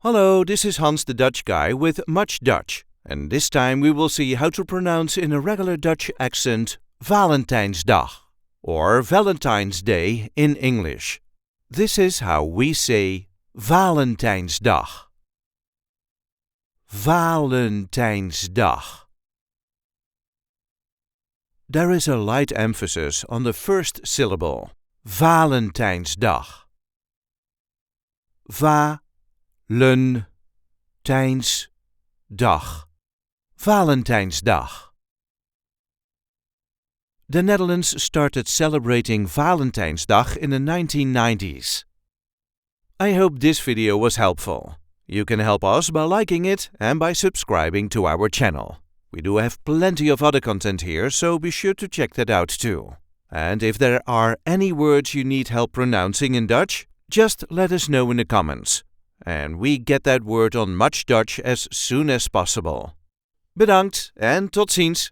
Hallo, this is Hans the Dutch guy with MuchDutch, and this time we will see how to pronounce in a regular Dutch accent Valentijnsdag, or Valentine's Day in English. This is how we say Valentijnsdag. Valentijnsdag. There is a light emphasis on the first syllable, Valentijnsdag. Va-len-tijns-dag. Valentijnsdag. The Netherlands started celebrating Valentijnsdag in the 1990s. I hope this video was helpful. You can help us by liking it and by subscribing to our channel. We do have plenty of other content here, so be sure to check that out too. And if there are any words you need help pronouncing in Dutch, just let us know in the comments. And we get that word on MuchDutch as soon as possible. Bedankt en tot ziens!